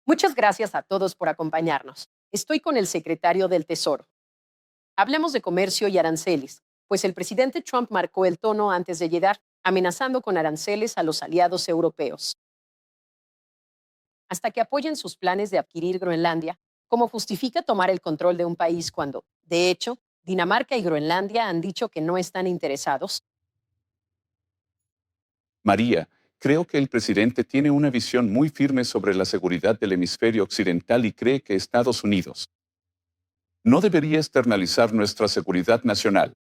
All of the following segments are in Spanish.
Muchas gracias a todos por acompañarnos. Estoy con el secretario del Tesoro. Hablemos de comercio y aranceles, pues el presidente Trump marcó el tono antes de llegar, amenazando con aranceles a los aliados europeos. Hasta que apoyen sus planes de adquirir Groenlandia, ¿cómo justifica tomar el control de un país cuando, de hecho, Dinamarca y Groenlandia han dicho que no están interesados? María, creo que el presidente tiene una visión muy firme sobre la seguridad del hemisferio occidental y cree que Estados Unidos no debería externalizar nuestra seguridad nacional.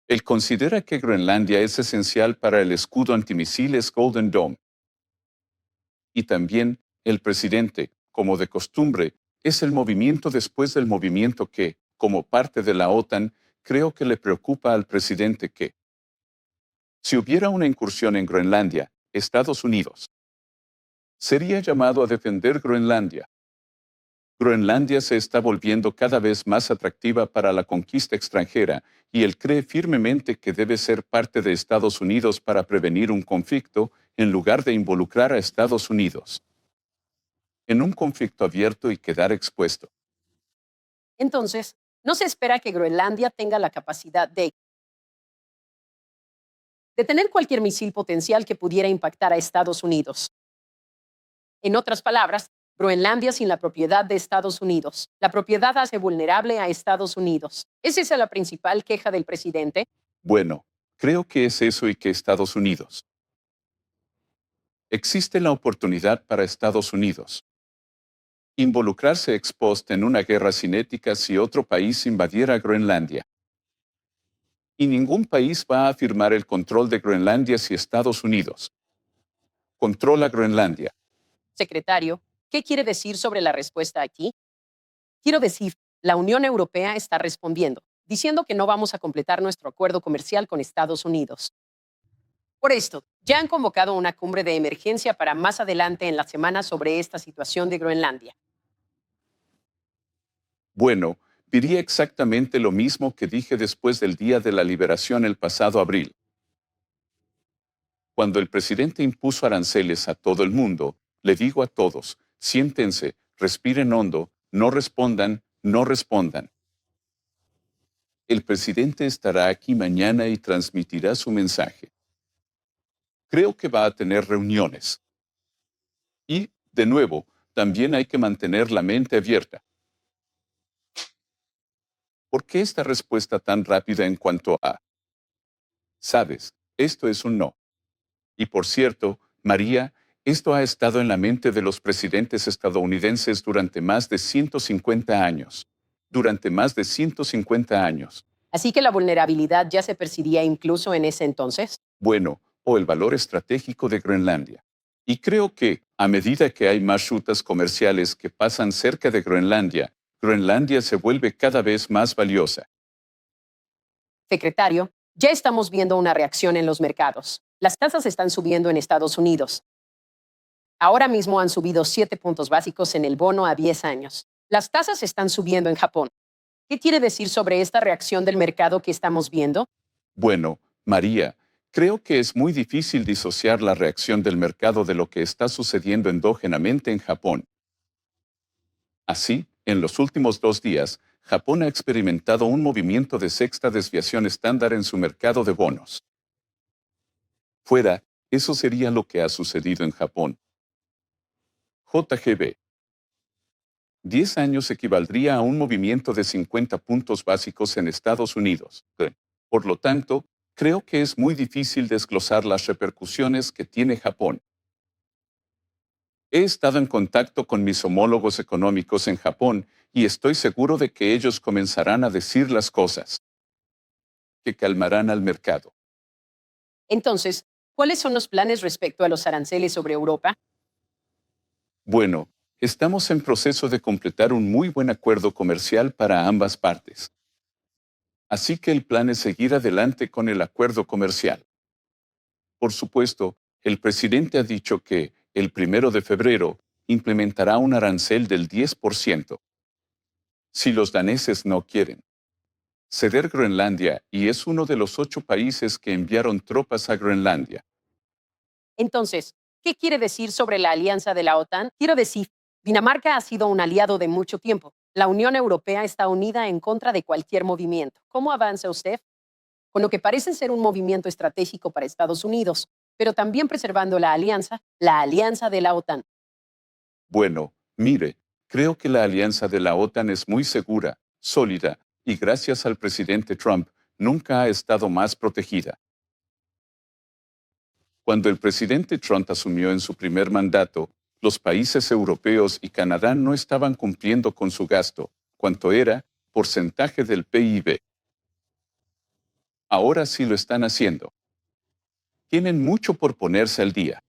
Él considera que Groenlandia es esencial para el escudo antimisiles Golden Dome. Y también, el presidente, como de costumbre, es el movimiento después del movimiento que, como parte de la OTAN, creo que le preocupa al presidente que, si hubiera una incursión en Groenlandia, Estados Unidos sería llamado a defender Groenlandia. Groenlandia se está volviendo cada vez más atractiva para la conquista extranjera y él cree firmemente que debe ser parte de Estados Unidos para prevenir un conflicto en lugar de involucrar a Estados Unidos en un conflicto abierto y quedar expuesto. Entonces, no se espera que Groenlandia tenga la capacidad de detener cualquier misil potencial que pudiera impactar a Estados Unidos. En otras palabras, Groenlandia sin la propiedad de Estados Unidos. La propiedad hace vulnerable a Estados Unidos. ¿Es esa la principal queja del presidente? Bueno, creo que es eso y que Estados Unidos. Existe la oportunidad para Estados Unidos involucrarse ex post en una guerra cinética si otro país invadiera Groenlandia. Y ningún país va a afirmar el control de Groenlandia si Estados Unidos controla Groenlandia. Secretario, ¿qué quiere decir sobre la respuesta aquí? Quiero decir, la Unión Europea está respondiendo, diciendo que no vamos a completar nuestro acuerdo comercial con Estados Unidos. Por esto, ya han convocado una cumbre de emergencia para más adelante en la semana sobre esta situación de Groenlandia. Bueno, diría exactamente lo mismo que dije después del Día de la Liberación el pasado abril. Cuando el presidente impuso aranceles a todo el mundo, le digo a todos, siéntense, respiren hondo, no respondan, no respondan. El presidente estará aquí mañana y transmitirá su mensaje. Creo que va a tener reuniones. Y, de nuevo, también hay que mantener la mente abierta. ¿Por qué esta respuesta tan rápida en cuanto a, sabes, esto es un no? Y por cierto, María, esto ha estado en la mente de los presidentes estadounidenses durante más de 150 años. Durante más de 150 años. Así que la vulnerabilidad ya se percibía incluso en ese entonces. Bueno, o el valor estratégico de Groenlandia. Y creo que, a medida que hay más rutas comerciales que pasan cerca de Groenlandia, Groenlandia se vuelve cada vez más valiosa. Secretario, ya estamos viendo una reacción en los mercados. Las tasas están subiendo en Estados Unidos. Ahora mismo han subido 7 puntos básicos en el bono a 10 años. Las tasas están subiendo en Japón. ¿Qué quiere decir sobre esta reacción del mercado que estamos viendo? Bueno, María, creo que es muy difícil disociar la reacción del mercado de lo que está sucediendo endógenamente en Japón. Así, en los últimos 2 días, Japón ha experimentado un movimiento de sexta desviación estándar en su mercado de bonos. Fuera, eso sería lo que ha sucedido en Japón. JGB. 10 años equivaldría a un movimiento de 50 puntos básicos en Estados Unidos. Por lo tanto, creo que es muy difícil desglosar las repercusiones que tiene Japón. He estado en contacto con mis homólogos económicos en Japón y estoy seguro de que ellos comenzarán a decir las cosas que calmarán al mercado. Entonces, ¿cuáles son los planes respecto a los aranceles sobre Europa? Bueno, estamos en proceso de completar un muy buen acuerdo comercial para ambas partes. Así que el plan es seguir adelante con el acuerdo comercial. Por supuesto, el presidente ha dicho que, el 1 de febrero, implementará un arancel del 10%. Si los daneses no quieren ceder Groenlandia y es uno de los 8 países que enviaron tropas a Groenlandia. Entonces, ¿qué quiere decir sobre la alianza de la OTAN? Quiero decir, Dinamarca ha sido un aliado de mucho tiempo. La Unión Europea está unida en contra de cualquier movimiento. ¿Cómo avanza usted? Con lo que parece ser un movimiento estratégico para Estados Unidos, pero también preservando la alianza de la OTAN. Bueno, mire, creo que la alianza de la OTAN es muy segura, sólida, y gracias al presidente Trump, nunca ha estado más protegida. Cuando el presidente Trump asumió en su primer mandato, los países europeos y Canadá no estaban cumpliendo con su gasto, cuanto era porcentaje del PIB. Ahora sí lo están haciendo. Tienen mucho por ponerse al día.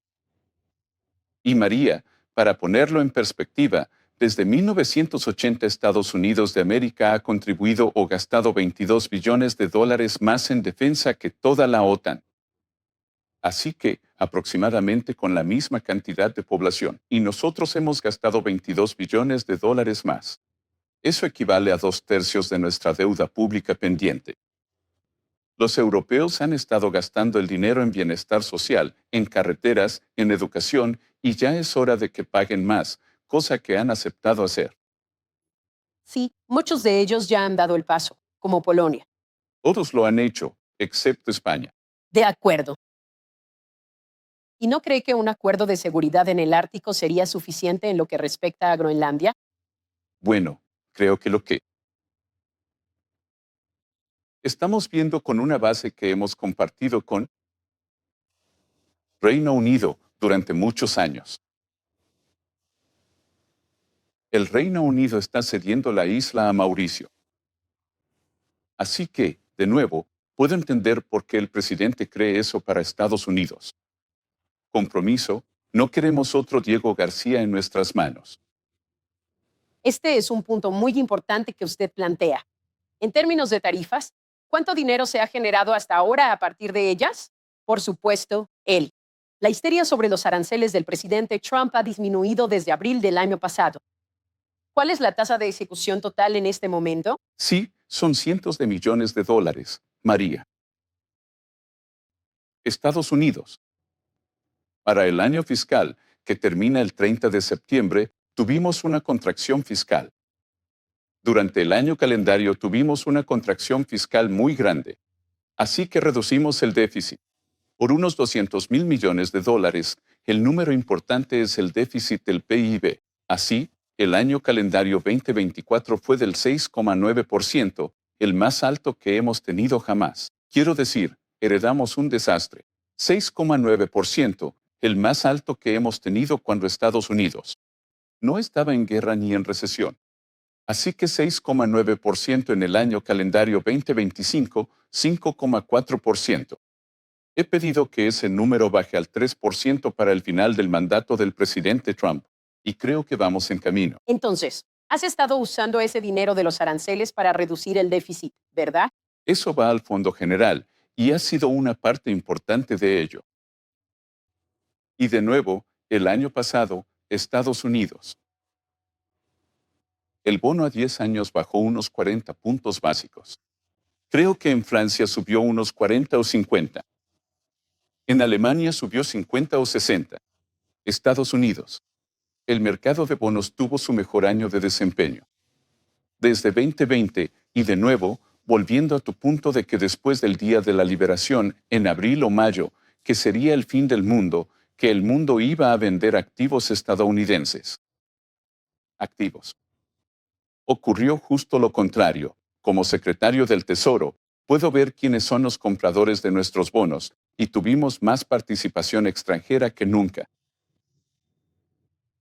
Y María, para ponerlo en perspectiva, desde 1980 Estados Unidos de América ha contribuido o gastado 22 billones de dólares más en defensa que toda la OTAN. Así que, aproximadamente con la misma cantidad de población, y nosotros hemos gastado 22 billones de dólares más. Eso equivale a 2/3 de nuestra deuda pública pendiente. Los europeos han estado gastando el dinero en bienestar social, en carreteras, en educación, y ya es hora de que paguen más, cosa que han aceptado hacer. Sí, muchos de ellos ya han dado el paso, como Polonia. Todos lo han hecho, excepto España. De acuerdo. ¿Y no cree que un acuerdo de seguridad en el Ártico sería suficiente en lo que respecta a Groenlandia? Bueno, creo que lo que estamos viendo con una base que hemos compartido con Reino Unido durante muchos años. El Reino Unido está cediendo la isla a Mauricio. Así que, de nuevo, puedo entender por qué el presidente cree eso para Estados Unidos. Compromiso, no queremos otro Diego García en nuestras manos. Este es un punto muy importante que usted plantea. En términos de tarifas, ¿cuánto dinero se ha generado hasta ahora a partir de ellas? Por supuesto, él. La histeria sobre los aranceles del presidente Trump ha disminuido desde abril del año pasado. ¿Cuál es la tasa de ejecución total en este momento? Sí, son cientos de millones de dólares, María. Estados Unidos. Para el año fiscal, que termina el 30 de septiembre, tuvimos una contracción fiscal. Durante el año calendario tuvimos una contracción fiscal muy grande. Así que reducimos el déficit. Por unos 200 mil millones de dólares, el número importante es el déficit del PIB. Así, el año calendario 2024 fue del 6,9%, el más alto que hemos tenido jamás. Quiero decir, heredamos un desastre. 6,9%, el más alto que hemos tenido cuando Estados Unidos no estaba en guerra ni en recesión. Así que 6,9% en el año calendario 2025, 5,4%. He pedido que ese número baje al 3% para el final del mandato del presidente Trump, y creo que vamos en camino. Entonces, has estado usando ese dinero de los aranceles para reducir el déficit, ¿verdad? Eso va al Fondo General, y ha sido una parte importante de ello. Y de nuevo, el año pasado, Estados Unidos. El bono a 10 años bajó unos 40 puntos básicos. Creo que en Francia subió unos 40 o 50. En Alemania subió 50 o 60. Estados Unidos. El mercado de bonos tuvo su mejor año de desempeño. Desde 2020, y de nuevo, volviendo a tu punto de que después del Día de la Liberación, en abril o mayo, que sería el fin del mundo, que el mundo iba a vender activos estadounidenses. Activos. Ocurrió justo lo contrario. Como secretario del Tesoro, puedo ver quiénes son los compradores de nuestros bonos, y tuvimos más participación extranjera que nunca.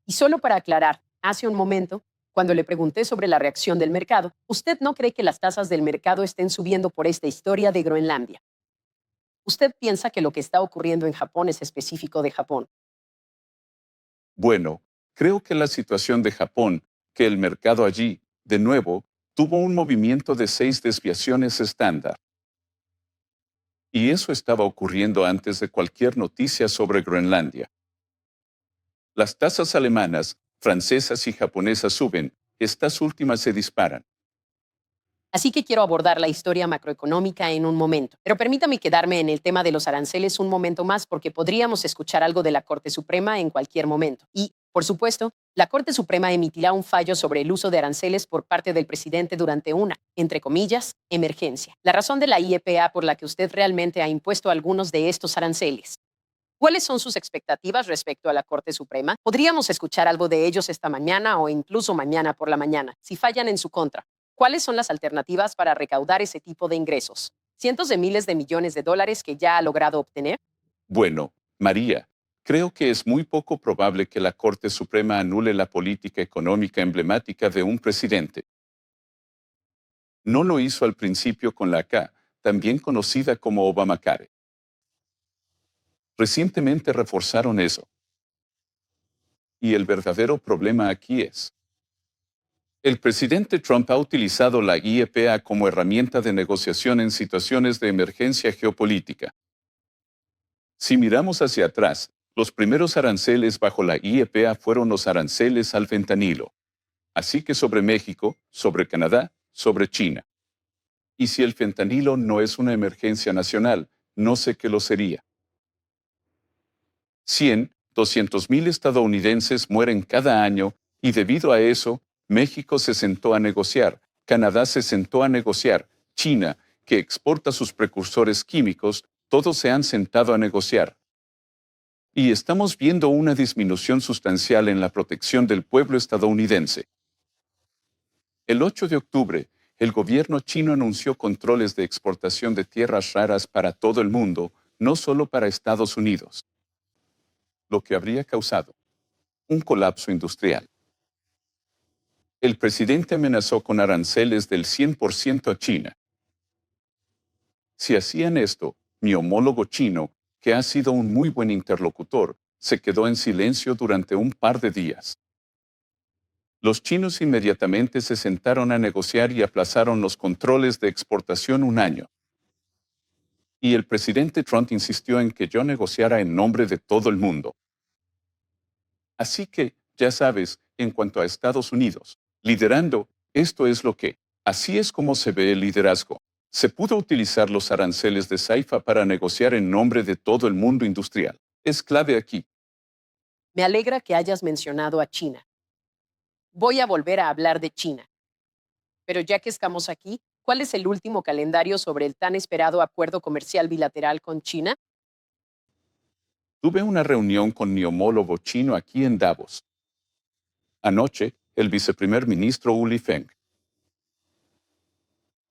Y solo para aclarar, hace un momento, cuando le pregunté sobre la reacción del mercado, usted no cree que las tasas del mercado estén subiendo por esta historia de Groenlandia. Usted piensa que lo que está ocurriendo en Japón es específico de Japón. Bueno, creo que la situación de Japón, que el mercado allí, de nuevo, tuvo un movimiento de 6 desviaciones estándar. Y eso estaba ocurriendo antes de cualquier noticia sobre Groenlandia. Las tasas alemanas, francesas y japonesas suben, estas últimas se disparan. Así que quiero abordar la historia macroeconómica en un momento. Pero permítame quedarme en el tema de los aranceles un momento más porque podríamos escuchar algo de la Corte Suprema en cualquier momento. Y Por supuesto, la Corte Suprema emitirá un fallo sobre el uso de aranceles por parte del presidente durante una, entre comillas, emergencia. La razón de la IEPA por la que usted realmente ha impuesto algunos de estos aranceles. ¿Cuáles son sus expectativas respecto a la Corte Suprema? Podríamos escuchar algo de ellos esta mañana o incluso mañana por la mañana, si fallan en su contra. ¿Cuáles son las alternativas para recaudar ese tipo de ingresos? ¿Cientos de miles de millones de dólares que ya ha logrado obtener? Bueno, María, creo que es muy poco probable que la Corte Suprema anule la política económica emblemática de un presidente. No lo hizo al principio con la K, también conocida como Obamacare. Recientemente reforzaron eso. Y el verdadero problema aquí es, el presidente Trump ha utilizado la IEPA como herramienta de negociación en situaciones de emergencia geopolítica. Si miramos hacia atrás, los primeros aranceles bajo la IEPA fueron los aranceles al fentanilo. Así que sobre México, sobre Canadá, sobre China. Y si el fentanilo no es una emergencia nacional, no sé qué lo sería. 100, 200,000 estadounidenses mueren cada año y debido a eso, México se sentó a negociar, Canadá se sentó a negociar, China, que exporta sus precursores químicos, todos se han sentado a negociar. Y estamos viendo una disminución sustancial en la protección del pueblo estadounidense. El 8 de octubre, el gobierno chino anunció controles de exportación de tierras raras para todo el mundo, no solo para Estados Unidos, lo que habría causado un colapso industrial. El presidente amenazó con aranceles del 100% a China. Si hacían esto, mi homólogo chino, que ha sido un muy buen interlocutor, se quedó en silencio durante un par de días. Los chinos inmediatamente se sentaron a negociar y aplazaron los controles de exportación un año. Y el presidente Trump insistió en que yo negociara en nombre de todo el mundo. Así que, ya sabes, en cuanto a Estados Unidos, liderando, esto es lo que, así es como se ve el liderazgo. Se pudo utilizar los aranceles de Saifa para negociar en nombre de todo el mundo industrial. Es clave aquí. Me alegra que hayas mencionado a China. Voy a volver a hablar de China. Pero ya que estamos aquí, ¿cuál es el último calendario sobre el tan esperado acuerdo comercial bilateral con China? Tuve una reunión con mi homólogo chino aquí en Davos. Anoche, el viceprimer ministro Uli Feng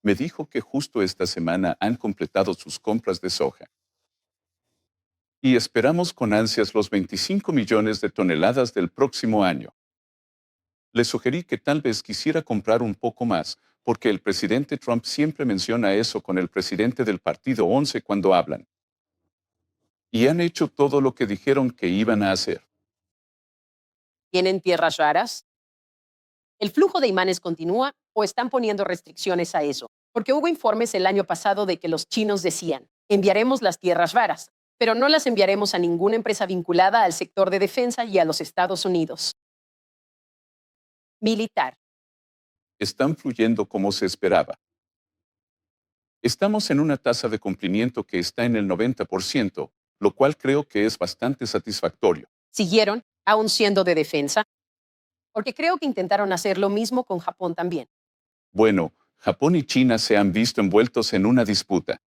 me dijo que justo esta semana han completado sus compras de soja. Y esperamos con ansias los 25 millones de toneladas del próximo año. Le sugerí que tal vez quisiera comprar un poco más, porque el presidente Trump siempre menciona eso con el presidente del Partido 11 cuando hablan. Y han hecho todo lo que dijeron que iban a hacer. ¿Tienen tierras raras? ¿El flujo de imanes continúa o están poniendo restricciones a eso? Porque hubo informes el año pasado de que los chinos decían, enviaremos las tierras raras, pero no las enviaremos a ninguna empresa vinculada al sector de defensa y a los Estados Unidos. Militar. Están fluyendo como se esperaba. Estamos en una tasa de cumplimiento que está en el 90%, lo cual creo que es bastante satisfactorio. Siguieron, aún siendo de defensa, porque creo que intentaron hacer lo mismo con Japón también. Bueno, Japón y China se han visto envueltos en una disputa.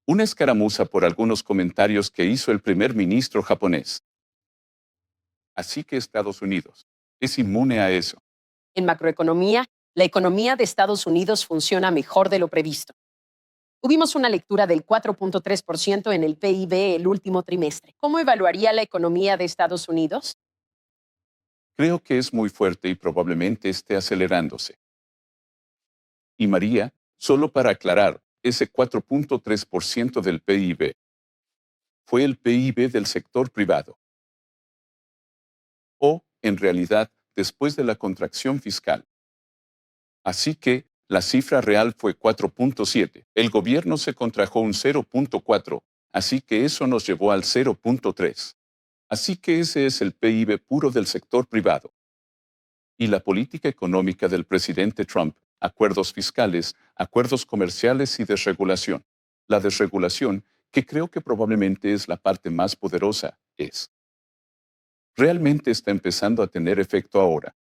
Una escaramuza por algunos comentarios que hizo el primer ministro japonés. Así que Estados Unidos es inmune a eso. En macroeconomía, la economía de Estados Unidos funciona mejor de lo previsto. Tuvimos una lectura del 4.3% en el PIB el último trimestre. ¿Cómo evaluaría la economía de Estados Unidos? Creo que es muy fuerte y probablemente esté acelerándose. Y María, solo para aclarar, ese 4.3% del PIB fue el PIB del sector privado. O, en realidad, después de la contracción fiscal. Así que, la cifra real fue 4.7. El gobierno se contrajo un 0.4, así que eso nos llevó al 0.3. Así que ese es el PIB puro del sector privado. Y la política económica del presidente Trump, acuerdos fiscales, acuerdos comerciales y desregulación. La desregulación, que creo que probablemente es la parte más poderosa, es Realmente está empezando a tener efecto ahora.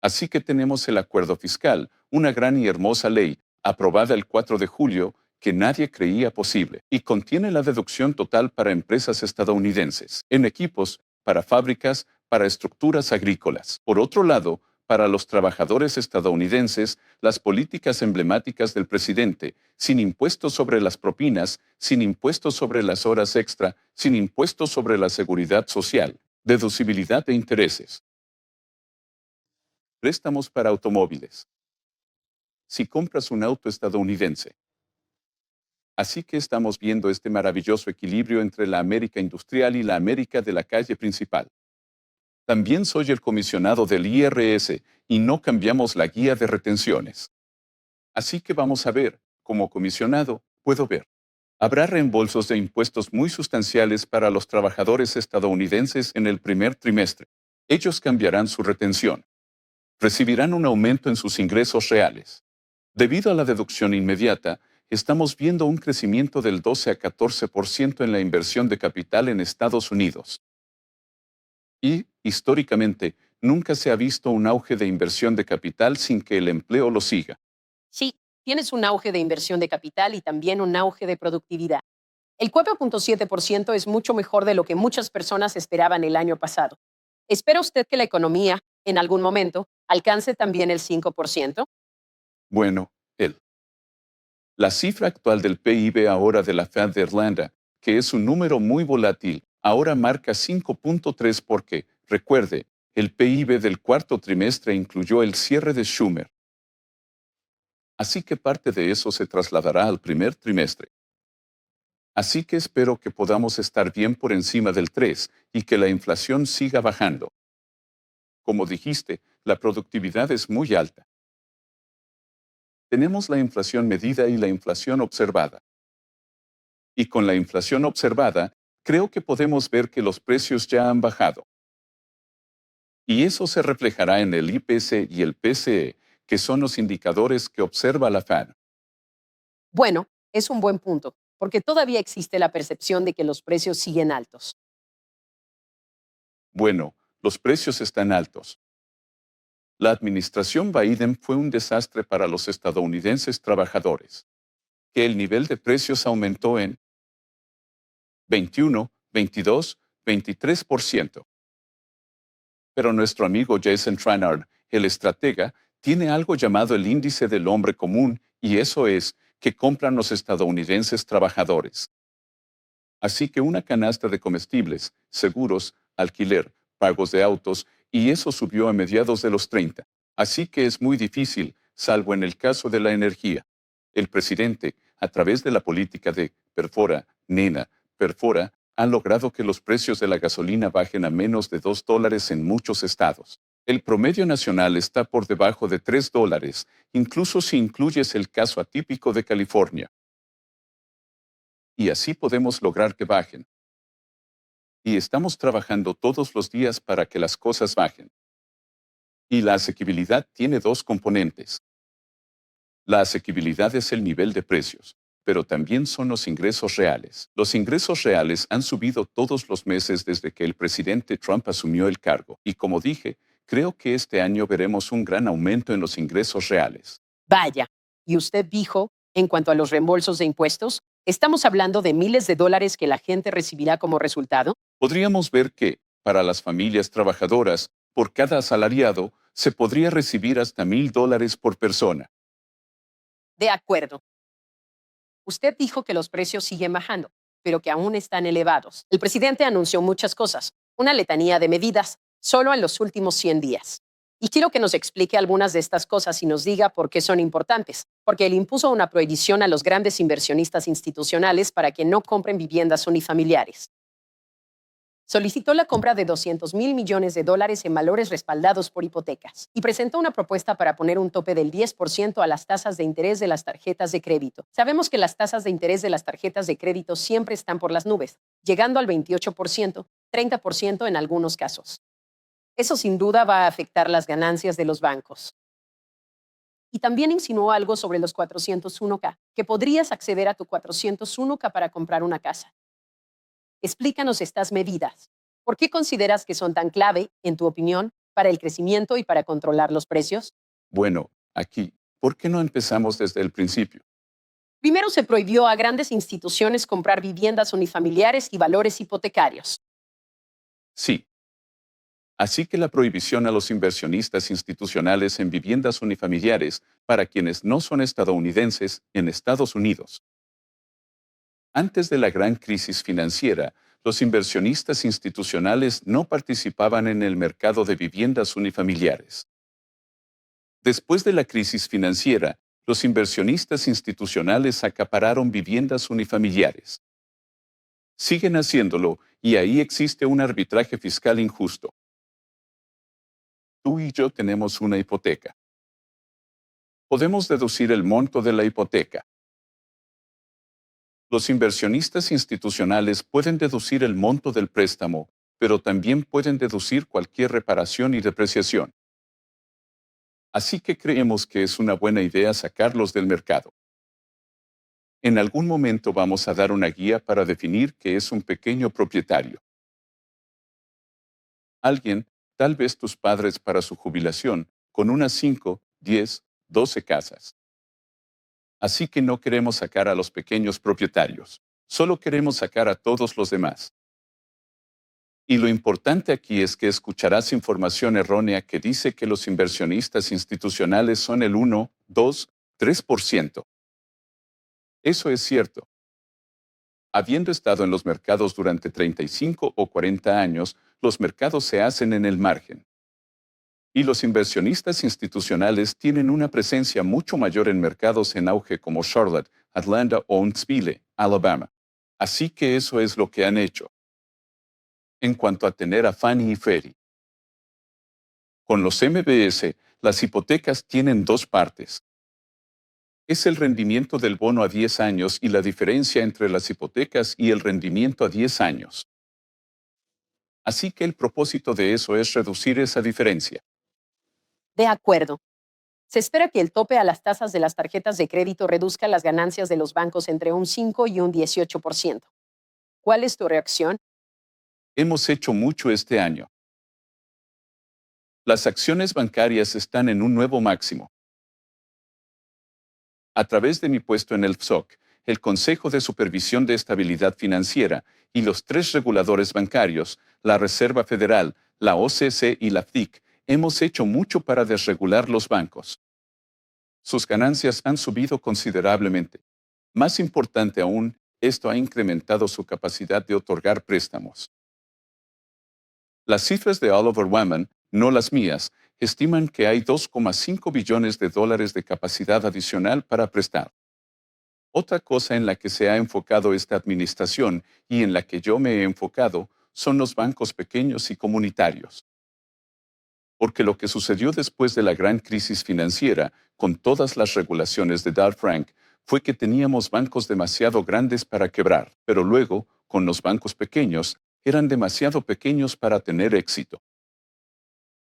Así que tenemos el acuerdo fiscal, una gran y hermosa ley, aprobada el 4 de julio, que nadie creía posible, y contiene la deducción total para empresas estadounidenses, en equipos, para fábricas, para estructuras agrícolas. Por otro lado, para los trabajadores estadounidenses, las políticas emblemáticas del presidente, sin impuestos sobre las propinas, sin impuestos sobre las horas extra, sin impuestos sobre la seguridad social, deducibilidad de intereses, préstamos para automóviles. Si compras un auto estadounidense. Así que estamos viendo este maravilloso equilibrio entre la América industrial y la América de la calle principal. También soy el comisionado del IRS y no cambiamos la guía de retenciones. Así que vamos a ver, como comisionado, puedo ver. Habrá reembolsos de impuestos muy sustanciales para los trabajadores estadounidenses en el primer trimestre. Ellos cambiarán su retención. Recibirán un aumento en sus ingresos reales. Debido a la deducción inmediata, estamos viendo un crecimiento del 12 a 14% en la inversión de capital en Estados Unidos. Y, históricamente, nunca se ha visto un auge de inversión de capital sin que el empleo lo siga. Sí, tienes un auge de inversión de capital y también un auge de productividad. El 4.7% es mucho mejor de lo que muchas personas esperaban el año pasado. ¿Espera usted que la economía, en algún momento, alcance también el 5%? Bueno, la cifra actual del PIB ahora de la Fed de Irlanda, que es un número muy volátil, ahora marca 5.3 porque, recuerde, el PIB del cuarto trimestre incluyó el cierre de Schumer. Así que parte de eso se trasladará al primer trimestre. Así que espero que podamos estar bien por encima del 3 y que la inflación siga bajando. Como dijiste, la productividad es muy alta. Tenemos la inflación medida y la inflación observada. Y con la inflación observada, creo que podemos ver que los precios ya han bajado. Y eso se reflejará en el IPC y el PCE, que son los indicadores que observa la Fed. Bueno, es un buen punto, porque todavía existe la percepción de que los precios siguen altos. Bueno, los precios están altos. La administración Biden fue un desastre para los estadounidenses trabajadores. Que el nivel de precios aumentó en 21, 22, 23%. Pero nuestro amigo Jason Trannard, el estratega, tiene algo llamado el índice del hombre común, y eso es que compran los estadounidenses trabajadores. Así que una canasta de comestibles, seguros, alquiler, pagos de autos, y eso subió a mediados de los 30. Así que es muy difícil, salvo en el caso de la energía. El presidente, a través de la política de perfora, nena, perfora, ha logrado que los precios de la gasolina bajen a menos de $2 en muchos estados. El promedio nacional está por debajo de $3, incluso si incluyes el caso atípico de California. Y así podemos lograr que bajen. Y estamos trabajando todos los días para que las cosas bajen. Y la asequibilidad tiene dos componentes. La asequibilidad es el nivel de precios, pero también son los ingresos reales. Los ingresos reales han subido todos los meses desde que el presidente Trump asumió el cargo, y como dije, creo que este año veremos un gran aumento en los ingresos reales. Vaya, y usted dijo, en cuanto a los reembolsos de impuestos, ¿estamos hablando de miles de dólares que la gente recibirá como resultado? Podríamos ver que, para las familias trabajadoras, por cada asalariado, se podría recibir hasta $1,000 por persona. De acuerdo. Usted dijo que los precios siguen bajando, pero que aún están elevados. El presidente anunció muchas cosas, una letanía de medidas, solo en los últimos 100 días. Y quiero que nos explique algunas de estas cosas y nos diga por qué son importantes. Porque él impuso una prohibición a los grandes inversionistas institucionales para que no compren viviendas unifamiliares. Solicitó la compra de $200.000 millones en valores respaldados por hipotecas y presentó una propuesta para poner un tope del 10% a las tasas de interés de las tarjetas de crédito. Sabemos que las tasas de interés de las tarjetas de crédito siempre están por las nubes, llegando al 28%, 30% en algunos casos. Eso sin duda va a afectar las ganancias de los bancos. Y también insinuó algo sobre los 401k, que podrías acceder a tu 401k para comprar una casa. Explícanos estas medidas. ¿Por qué consideras que son tan clave, en tu opinión, para el crecimiento y para controlar los precios? Bueno, aquí, ¿por qué no empezamos desde el principio? Primero se prohibió a grandes instituciones comprar viviendas unifamiliares y valores hipotecarios. Sí. Así que la prohibición a los inversionistas institucionales en viviendas unifamiliares para quienes no son estadounidenses en Estados Unidos. Antes de la gran crisis financiera, los inversionistas institucionales no participaban en el mercado de viviendas unifamiliares. Después de la crisis financiera, los inversionistas institucionales acapararon viviendas unifamiliares. Siguen haciéndolo y ahí existe un arbitraje fiscal injusto. Tú y yo tenemos una hipoteca. Podemos deducir el monto de la hipoteca. Los inversionistas institucionales pueden deducir el monto del préstamo, pero también pueden deducir cualquier reparación y depreciación. Así que creemos que es una buena idea sacarlos del mercado. En algún momento vamos a dar una guía para definir qué es un pequeño propietario. Alguien, tal vez tus padres para su jubilación, con unas 5, 10, 12 casas. Así que no queremos sacar a los pequeños propietarios, solo queremos sacar a todos los demás. Y lo importante aquí es que escucharás información errónea que dice que los inversionistas institucionales son el 1, 2, 3%. Eso es cierto. Habiendo estado en los mercados durante 35 o 40 años, los mercados se hacen en el margen. Y los inversionistas institucionales tienen una presencia mucho mayor en mercados en auge como Charlotte, Atlanta o Huntsville, Alabama. Así que eso es lo que han hecho. En cuanto a tener a Fannie y Freddie. Con los MBS, las hipotecas tienen dos partes. Es el rendimiento del bono a 10 años y la diferencia entre las hipotecas y el rendimiento a 10 años. Así que el propósito de eso es reducir esa diferencia. De acuerdo. Se espera que el tope a las tasas de las tarjetas de crédito reduzca las ganancias de los bancos entre un 5 y un 18%. ¿Cuál es tu reacción? Hemos hecho mucho este año. Las acciones bancarias están en un nuevo máximo. A través de mi puesto en el FSOC, el Consejo de Supervisión de Estabilidad Financiera y los tres reguladores bancarios, la Reserva Federal, la OCC y la FDIC, hemos hecho mucho para desregular los bancos. Sus ganancias han subido considerablemente. Más importante aún, esto ha incrementado su capacidad de otorgar préstamos. Las cifras de Oliver Wyman, no las mías, estiman que hay 2,5 billones de dólares de capacidad adicional para prestar. Otra cosa en la que se ha enfocado esta administración y en la que yo me he enfocado son los bancos pequeños y comunitarios. Porque lo que sucedió después de la gran crisis financiera, con todas las regulaciones de Dodd-Frank, fue que teníamos bancos demasiado grandes para quebrar, pero luego, con los bancos pequeños, eran demasiado pequeños para tener éxito.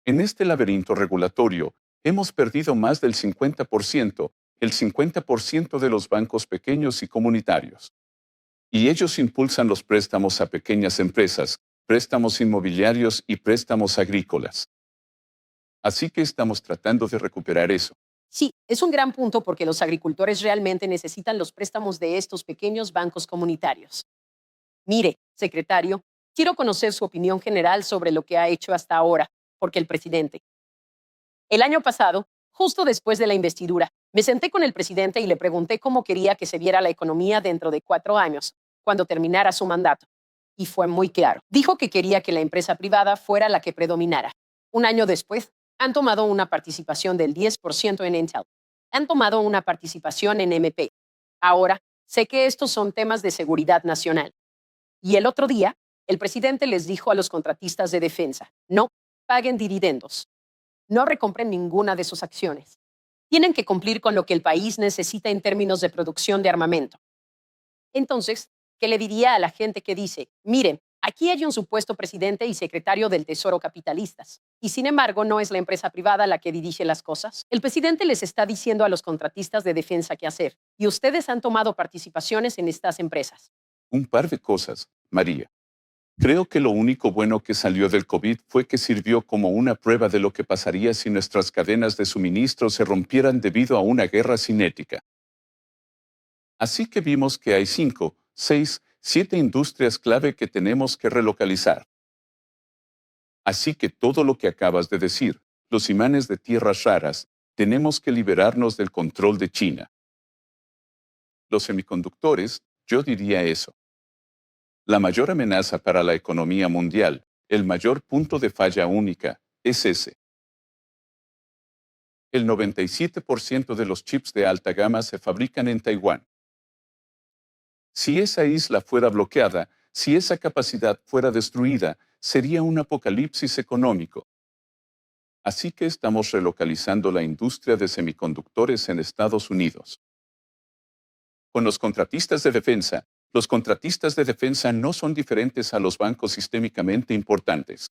En este laberinto regulatorio, hemos perdido más del 50%, el 50% de los bancos pequeños y comunitarios. Y ellos impulsan los préstamos a pequeñas empresas, préstamos inmobiliarios y préstamos agrícolas. Así que estamos tratando de recuperar eso. Sí, es un gran punto porque los agricultores realmente necesitan los préstamos de estos pequeños bancos comunitarios. Mire, secretario, quiero conocer su opinión general sobre lo que ha hecho hasta ahora, porque el presidente. El año pasado, justo después de la investidura, me senté con el presidente y le pregunté cómo quería que se viera la economía dentro de 4 años, cuando terminara su mandato. Y fue muy claro. Dijo que quería que la empresa privada fuera la que predominara. Un año después, han tomado una participación del 10% en Intel. Han tomado una participación en MP. Ahora, sé que estos son temas de seguridad nacional. Y el otro día, el presidente les dijo a los contratistas de defensa, no paguen dividendos, no recompren ninguna de sus acciones. Tienen que cumplir con lo que el país necesita en términos de producción de armamento. Entonces, ¿qué le diría a la gente que dice, miren, aquí hay un supuesto presidente y secretario del Tesoro capitalistas, y sin embargo no es la empresa privada la que dirige las cosas? El presidente les está diciendo a los contratistas de defensa qué hacer, y ustedes han tomado participaciones en estas empresas. Un par de cosas, María. Creo que lo único bueno que salió del COVID fue que sirvió como una prueba de lo que pasaría si nuestras cadenas de suministro se rompieran debido a una guerra cinética. Así que vimos que hay 5, 6, 7 industrias clave que tenemos que relocalizar. Así que todo lo que acabas de decir, los imanes de tierras raras, tenemos que liberarnos del control de China. Los semiconductores, yo diría eso. La mayor amenaza para la economía mundial, el mayor punto de falla única, es ese. El 97% de los chips de alta gama se fabrican en Taiwán. Si esa isla fuera bloqueada, si esa capacidad fuera destruida, sería un apocalipsis económico. Así que estamos relocalizando la industria de semiconductores en Estados Unidos. Con los contratistas de defensa no son diferentes a los bancos sistémicamente importantes.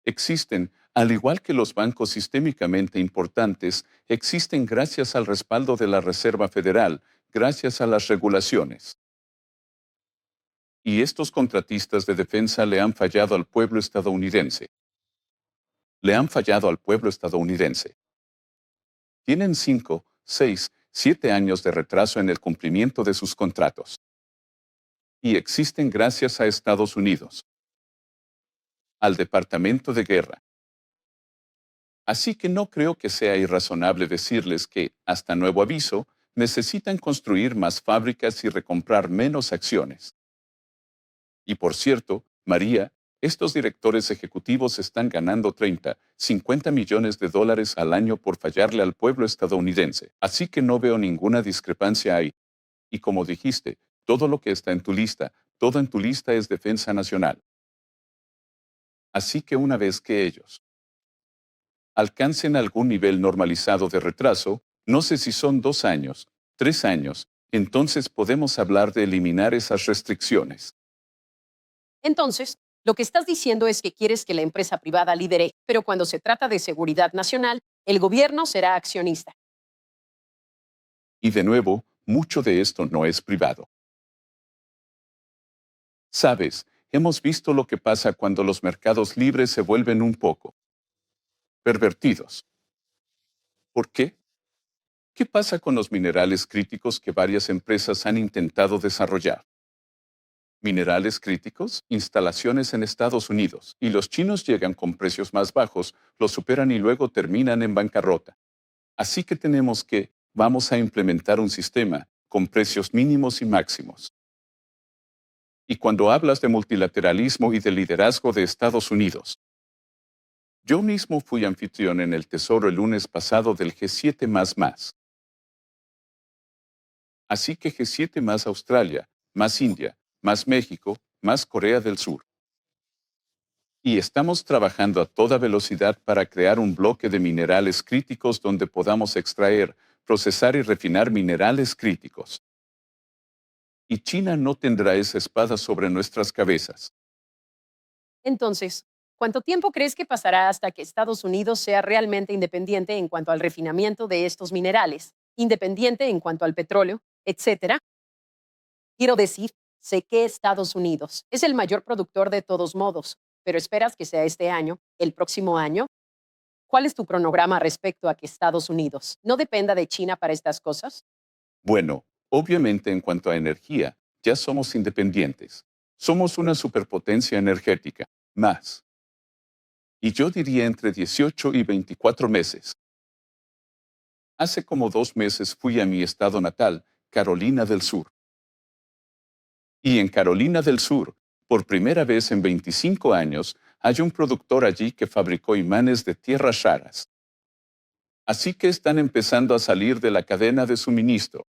Existen, al igual que los bancos sistémicamente importantes, existen gracias al respaldo de la Reserva Federal, gracias a las regulaciones. Y estos contratistas de defensa le han fallado al pueblo estadounidense. Le han fallado al pueblo estadounidense. Tienen 5, 6, 7 años de retraso en el cumplimiento de sus contratos. Y existen gracias a Estados Unidos, al Departamento de Guerra. Así que no creo que sea irrazonable decirles que, hasta nuevo aviso, necesitan construir más fábricas y recomprar menos acciones. Y por cierto, María, estos directores ejecutivos están ganando 30, 50 millones de dólares al año por fallarle al pueblo estadounidense. Así que no veo ninguna discrepancia ahí. Y como dijiste, todo lo que está en tu lista, todo en tu lista es defensa nacional. Así que una vez que ellos alcancen algún nivel normalizado de retraso, no sé si son 2 años, 3 años, entonces podemos hablar de eliminar esas restricciones. Entonces, lo que estás diciendo es que quieres que la empresa privada lidere, pero cuando se trata de seguridad nacional, el gobierno será accionista. Y de nuevo, mucho de esto no es privado. Sabes, hemos visto lo que pasa cuando los mercados libres se vuelven un poco pervertidos. ¿Por qué? ¿Qué pasa con los minerales críticos que varias empresas han intentado desarrollar? Minerales críticos, instalaciones en Estados Unidos, y los chinos llegan con precios más bajos, los superan y luego terminan en bancarrota. Así que vamos a implementar un sistema con precios mínimos y máximos. Y cuando hablas de multilateralismo y de liderazgo de Estados Unidos, yo mismo fui anfitrión en el Tesoro el lunes pasado del G7++. Así que G7 más Australia, más India, más México, más Corea del Sur. Y estamos trabajando a toda velocidad para crear un bloque de minerales críticos donde podamos extraer, procesar y refinar minerales críticos. Y China no tendrá esa espada sobre nuestras cabezas. Entonces, ¿cuánto tiempo crees que pasará hasta que Estados Unidos sea realmente independiente en cuanto al refinamiento de estos minerales, independiente en cuanto al petróleo, etcétera? Quiero decir, sé que Estados Unidos es el mayor productor de todos modos, pero esperas que sea este año, el próximo año. ¿Cuál es tu cronograma respecto a que Estados Unidos no dependa de China para estas cosas? Bueno, obviamente en cuanto a energía, ya somos independientes. Somos una superpotencia energética, más. Y yo diría entre 18 y 24 meses. Hace como 2 meses fui a mi estado natal, Carolina del Sur. Y en Carolina del Sur, por primera vez en 25 años, hay un productor allí que fabricó imanes de tierras raras. Así que están empezando a salir de la cadena de suministro.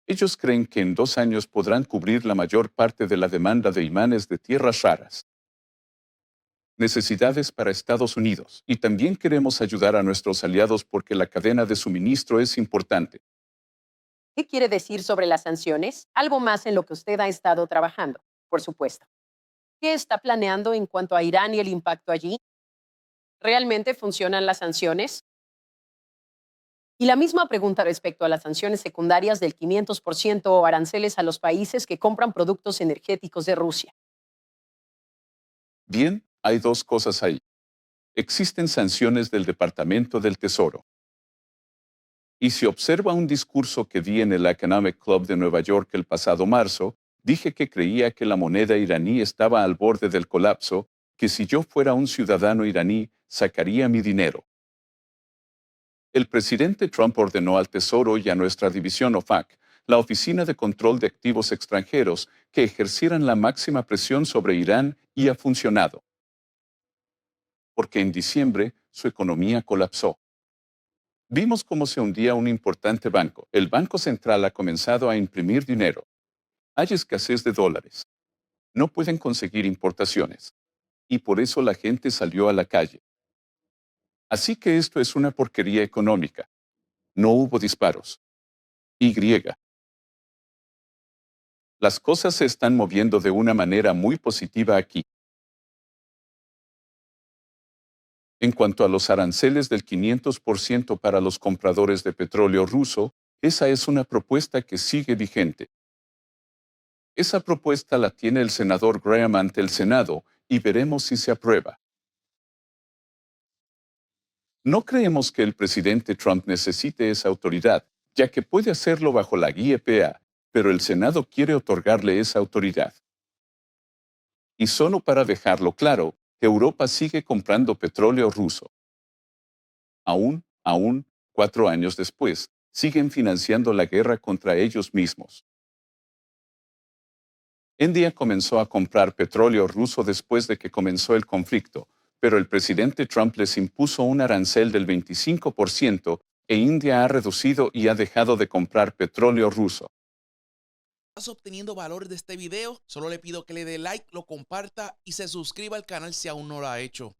Ellos creen que en 2 años podrán cubrir la mayor parte de la demanda de imanes de tierras raras. Necesidades para Estados Unidos. Y también queremos ayudar a nuestros aliados porque la cadena de suministro es importante. ¿Qué quiere decir sobre las sanciones? Algo más en lo que usted ha estado trabajando, por supuesto. ¿Qué está planeando en cuanto a Irán y el impacto allí? ¿Realmente funcionan las sanciones? Y la misma pregunta respecto a las sanciones secundarias del 500% o aranceles a los países que compran productos energéticos de Rusia. Bien, hay dos cosas ahí. Existen sanciones del Departamento del Tesoro. Y si observa un discurso que di en el Economic Club de Nueva York el pasado marzo, dije que creía que la moneda iraní estaba al borde del colapso, que si yo fuera un ciudadano iraní, sacaría mi dinero. El presidente Trump ordenó al Tesoro y a nuestra división OFAC, la Oficina de Control de Activos Extranjeros, que ejercieran la máxima presión sobre Irán y ha funcionado. Porque en diciembre su economía colapsó. Vimos cómo se hundía un importante banco. El Banco Central ha comenzado a imprimir dinero. Hay escasez de dólares. No pueden conseguir importaciones. Y por eso la gente salió a la calle. Así que esto es una porquería económica. No hubo disparos. Y. Las cosas se están moviendo de una manera muy positiva aquí. En cuanto a los aranceles del 500% para los compradores de petróleo ruso, esa es una propuesta que sigue vigente. Esa propuesta la tiene el senador Graham ante el Senado y veremos si se aprueba. No creemos que el presidente Trump necesite esa autoridad, ya que puede hacerlo bajo la guía EPA, pero el Senado quiere otorgarle esa autoridad. Y solo para dejarlo claro, Europa sigue comprando petróleo ruso. Aún, 4 años después, siguen financiando la guerra contra ellos mismos. India comenzó a comprar petróleo ruso después de que comenzó el conflicto, pero el presidente Trump les impuso un arancel del 25% e India ha reducido y ha dejado de comprar petróleo ruso. ¿Estás obteniendo valor de este video? Solo le pido que le dé like, lo comparta y se suscriba al canal si aún no lo ha hecho.